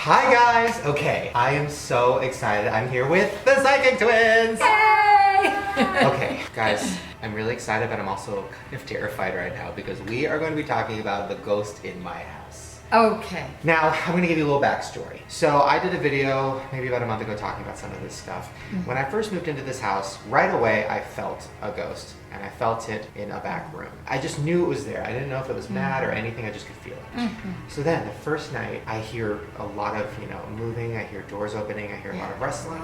Hi guys! Okay, I am so excited. I'm here with the Psychic Twins! Yay! Okay, guys, I'm really excited, but I'm also kind of terrified right now because we are going to be talking about the ghost in my house. Okay. Now, I'm going to give you a little backstory. So I did a video maybe about a month ago talking about some of this stuff. When I first moved into this house, right away I felt a ghost, and I felt it in a back room. I just knew it was there. I didn't know if it was mad or anything, I just could feel it. So then, the first night, I hear a lot of, moving, I hear doors opening, I hear a lot of rustling.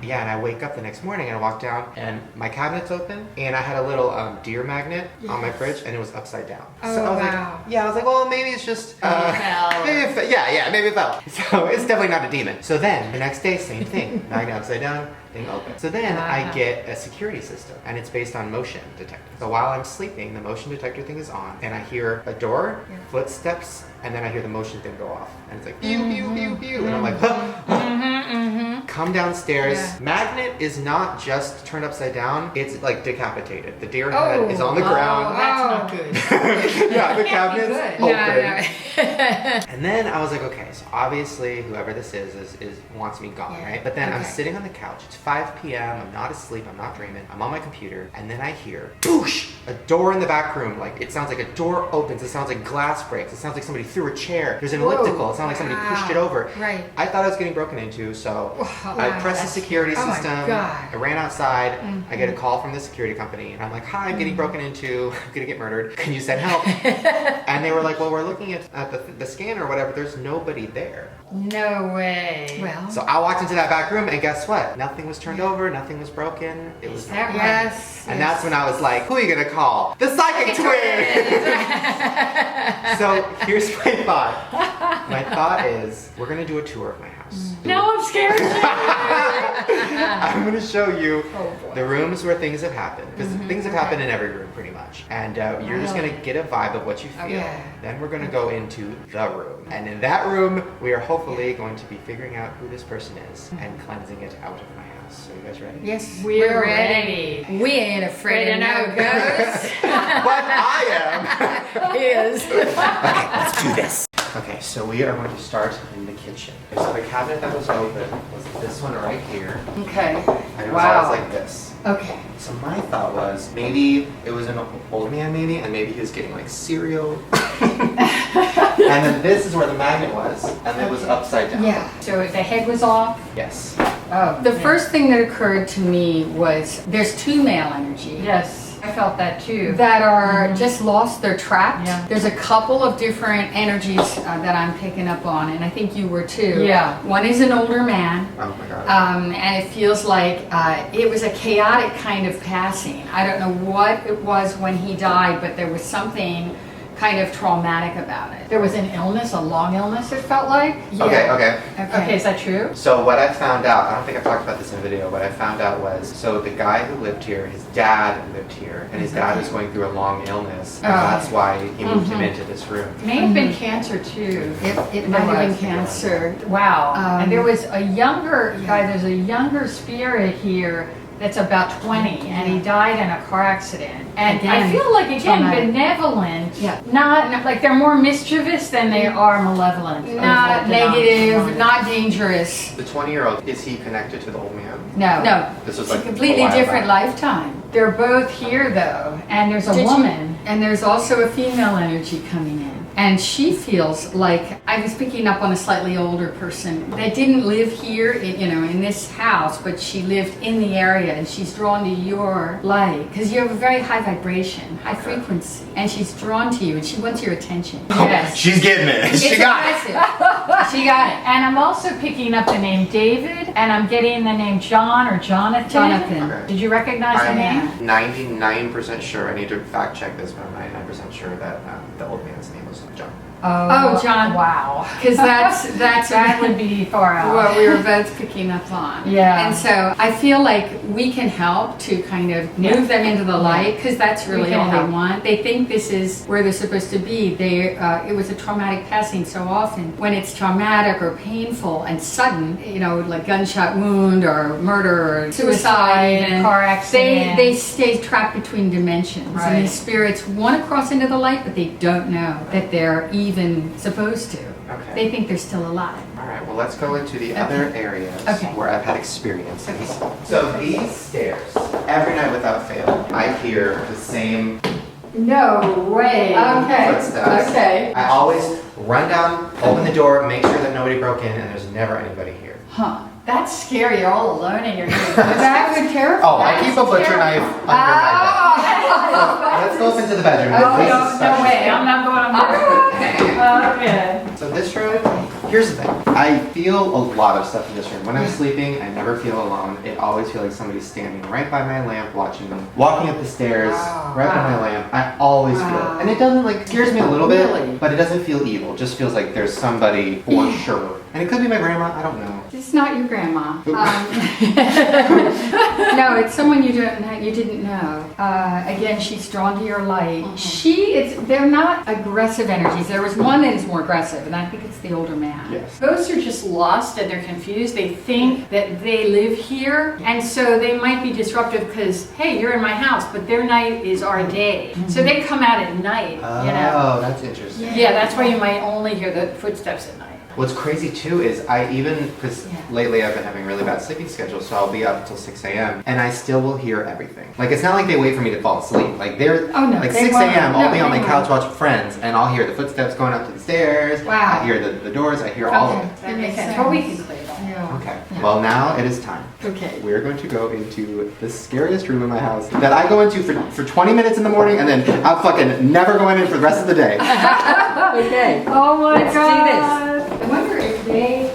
Yeah, and I wake up the next morning and I walk down and my cabinet's open and I had a little deer magnet on my fridge and it was upside down. Oh, so I was wow. like, I was like, well, maybe it's just, maybe it fell. So it's definitely not a demon. So then the next day, same thing, magnet upside down, thing open. So then I get a security system and it's based on motion detector. So while I'm sleeping, the motion detector thing is on and I hear a door, footsteps, and then I hear the motion thing go off. And it's like, pew, pew, pew, pew. And I'm like, come downstairs. Magnet is not just turned upside down, it's like decapitated. The deer head is on the ground. That's not good. Yeah, the cabinet's open. No. And then I was like, okay, so obviously whoever this is wants me gone, right? But then I'm sitting on the couch, it's 5 p.m., I'm not asleep, I'm not dreaming, I'm on my computer, and then I hear, boosh, a door in the back room, like it sounds like a door opens, it sounds like glass breaks, it sounds like somebody threw a chair, there's an elliptical, it sounds like somebody pushed it over. Right. I thought I was getting broken into, so I pressed the security system, I ran outside, I get a call from the security company, and I'm like, hi, I'm getting broken into, I'm gonna get murdered, can you send help? And they were like, well, we're looking at the scanner or whatever, there's nobody there. No way. Well. So I walked into that back room and guess what? Nothing was turned over, nothing was broken, it was normal. Yes. And that's when I was like, who are you gonna call? The Psychic Twins! So here's my thought. My thought is, we're gonna do a tour of my house. Now I'm scared. I'm gonna show you the rooms where things have happened. Because things have happened in every room pretty much. And you're just gonna get a vibe of what you feel. Then we're gonna go into the room. And in that room, we are hopefully going to be figuring out who this person is and cleansing it out of my house. So you guys ready? Yes, we're ready. We ain't afraid of no ghosts. But I am! Is. Okay, let's do this. Okay, so we are going to start in the kitchen. So the cabinet that was open was this one right here. Okay. And it was always like this. Okay. So my thought was, maybe it was an old man and maybe he was getting like cereal. And then this is where the magnet was, and it was upside down. Yeah. So the head was off? Yes. Oh. The first thing that occurred to me was there's two male energy. Yes. I felt that too. That are just lost, they're trapped. Yeah. There's a couple of different energies that I'm picking up on, and I think you were too. Yeah. One is an older man. Oh my God. And it feels like it was a chaotic kind of passing. I don't know what it was when he died, but there was something kind of traumatic about it. There was an illness, a long illness, it felt like. Yeah. Okay. Is that true? So what I found out, I don't think I've talked about this in a video, what I found out was, so the guy who lived here, his dad lived here, and his dad was going through a long illness, and that's why he moved him into this room. May have been cancer too. It might have been cancer. Wow. And there was a younger guy, there's a younger spirit here that's about 20, and he died in a car accident. And Again, I feel like, again, traumatic. benevolent, Yeah. not like they're more mischievous than they are malevolent. Not negative, not dangerous. The 20-year-old, is he connected to the old man? No. No. This was It's like a completely a while different back. lifetime. They're both here though, and there's a Did you- woman. And there's also a female energy coming in. And she feels like, I was picking up on a slightly older person that didn't live here, in this house, but she lived in the area, and she's drawn to your light because you have a very high vibration, high frequency, and she's drawn to you, and she wants your attention. Yes. She's getting it. She got it. Impressive. She got it. And I'm also picking up the name David, and I'm getting the name John or Jonathan. Jonathan. Okay. Did you recognize the name? I'm 99% sure, I need to fact check this, but I'm 99% sure that the old man's name was John. Oh, John. Wow. Because that's That would be far out. what we were both picking up on. Yeah. And so I feel like we can help to kind of move them into the light, because that's We really can all help. they want. They think this is where they're supposed to be. It was a traumatic passing so often. When it's traumatic or painful and sudden, like gunshot wound or murder or suicide, and car accident. they stay trapped between dimensions. Right. And these spirits want to cross into the light, but they don't know that they're even supposed to. Okay. They think they're still alive. All right, well, let's go into the other areas Okay. where I've had experiences. So these stairs, every night without fail, I hear the same No way. footsteps. Okay. I always run down, open the door, make sure that nobody broke in, and there's never anybody here. Huh. That's scary. You're all alone in your room. That would terrify. Oh, I keep a butcher knife under my bed. Let's go up into the bedroom. Oh, This is no special. way. I'm not going up there. Okay. So this room, here's the thing. I feel a lot of stuff in this room. When I'm sleeping, I never feel alone. It always feels like somebody's standing right by my lamp watching me. Walking up the stairs, right by my lamp. I always feel it. And it doesn't like, scares me a little bit, Really? but it doesn't feel evil. It just feels like there's somebody for sure. And it could be my grandma, I don't know. It's not your grandma. No, it's someone you didn't know. Again, she's drawn to your light. They're not aggressive energies. There was one that is more aggressive, and I think it's the older man. Yes. Ghosts are just lost and they're confused. They think that they live here, and so they might be disruptive because, hey, you're in my house, but their night is our day. So they come out at night, you know. Oh, that's interesting. Yeah, that's why you might only hear the footsteps at night. What's crazy too is because lately I've been having really bad sleeping schedules, so I'll be up until 6 a.m. and I still will hear everything. Like it's not like they wait for me to fall asleep. Like they're like 6 a.m. I'll be on my couch watching Friends, and I'll hear the footsteps going up to the stairs. Wow. I hear the doors. I hear all of it. That makes sense. But we can clear that. Yeah. Okay. Well, now it is time. Okay. We're going to go into the scariest room in my house that I go into for 20 minutes in the morning, and then I'm fucking never going in for the rest of the day. Okay. Oh my Let's God. do this. I wonder if they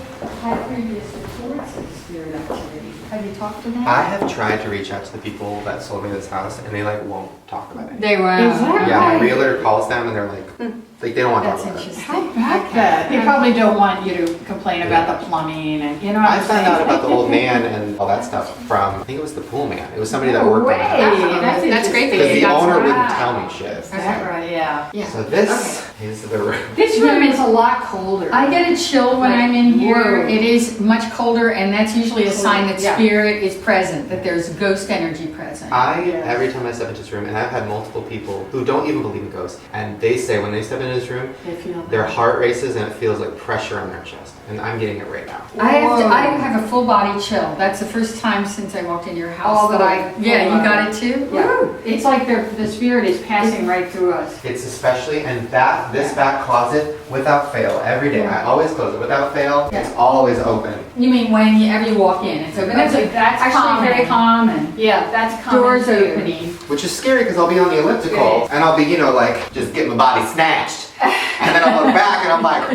had previous reports of spirit activity. Have you talked to them? I have tried to reach out to the people that sold me this house, and they like won't talk about it. They were. Is that Yeah, my right? realtor calls them, and they're like they don't want to That's talk about it. interesting. How about that? They probably don't want you to complain about the plumbing and you know what I I'm found saying? out about the old man and all that stuff from, I think it was the pool man. It was somebody that worked on the house. That's great that Because the got owner some- wouldn't tell me shit. Is that right? Yeah. Yeah. So this is the room. This room is a lot colder. I get a chill when I'm in here. Whoa. It is much colder, and that's usually a sign that Yeah. spirit is present, that there's ghost energy present. Every time I step into this room, and I've had multiple people who don't even believe in ghosts, and they say when they step into this room, They feel their that. heart races and it feels like pressure on their chest. And I'm getting it right now. I Whoa. have a full body chill. That's the first time since I walked into your house All the that way. Yeah, you got it too? Yeah. Woo. It's like the spirit is passing right through us. It's especially, and this back closet, without fail, every day. I always close it without fail. It's always open. You mean whenever you walk in, it's open. That's actually common. very common. Yeah, that's common Doors too. opening. Which is scary because I'll be on the elliptical and I'll be, like just getting my body snatched. And then I'll look back and I'm like,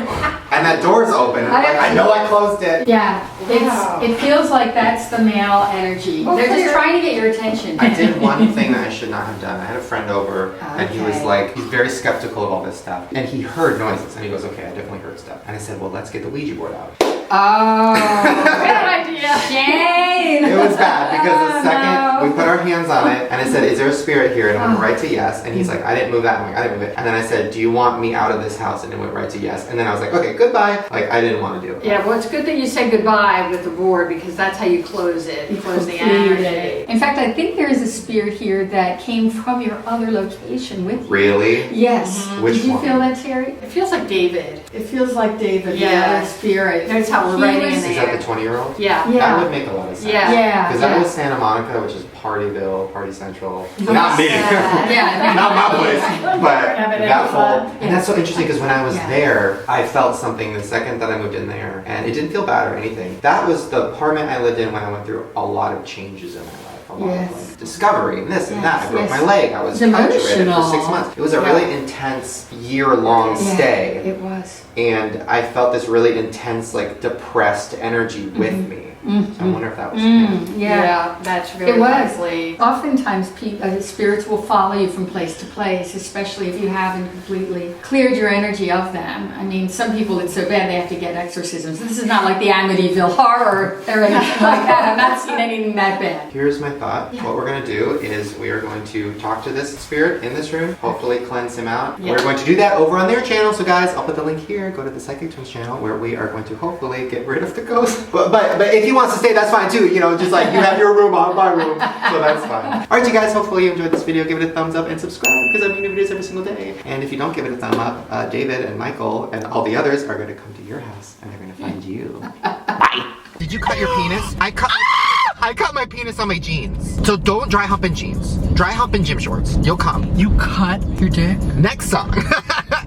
and that door's open. And I'm like, I know I closed it. Yeah, Wow. it feels like that's the male energy. Well, They're just clear. trying to get your attention. I did one thing that I should not have done. I had a friend over and he was Okay. like, he's very skeptical of all this stuff. And he heard noises and he goes, okay, I definitely heard stuff. And I said, well, let's get the Ouija board out. Oh, Good idea. shame. It was bad because the second no. we put our hands on it and I said, is there a spirit here? And it went right to yes. And he's like, I didn't move that. I'm like, I didn't move it. And then I said, do you want me out of this house? And it went right to yes. And then I was like, okay, goodbye. Like I didn't want to do it. Yeah, well, it's good that you say goodbye with the board because that's how you close it. You close the energy. In fact, I think there is a spirit here that came from your other location with you. Really? Yes. Which Did you one? feel that, Terry? It feels like David. It feels like David, Yeah. the other spirit. That's how we're He writing was- in Is there. that the 20-year-old? Yeah. Yeah. That would make a lot of sense. Yeah. Yeah. Because that yeah. was Santa Monica, which is Partyville, Party Central. Not me. Yeah. Not my place. But Having that any full. fun. And that's so interesting because when I was Yeah. there, I felt something the second that I moved in there. And it didn't feel bad or anything. That was the apartment I lived in when I went through a lot of changes in my life. A lot Yes. of like discovery and this and that. I Yes, broke yes. my leg. I was It's couch ridden for emotional. 6 months. It was a really intense year-long Yeah, stay. It was. And I felt this really intense, like depressed energy with me. So I wonder if that was him. Yeah. that's really It was. likely. Oftentimes, spirits will follow you from place to place, especially if you haven't completely cleared your energy of them. I mean, some people, it's so bad they have to get exorcisms. This is not like the Amityville Horror or anything like that. I've not seen anything that bad. Here's my thought. Yeah. What we're going to do is we are going to talk to this spirit in this room, hopefully cleanse him out. Yeah. We're going to do that over on their channel. So guys, I'll put the link here. Go to the Psychic Twins channel where we are going to hopefully get rid of the ghost. But if he wants to stay, that's fine too. You know, just like you have your room, I'll have my room. So that's fine. Alright, you guys, hopefully you enjoyed this video. Give it a thumbs up and subscribe because I'm making new videos every single day. And if you don't give it a thumb up, David and Michael and all the others are going to come to your house and they're going to find you. Bye. Did you cut your penis? I cut my penis on my jeans. So don't dry hump in jeans. Dry hump in gym shorts. You'll come. You cut your dick? Next song.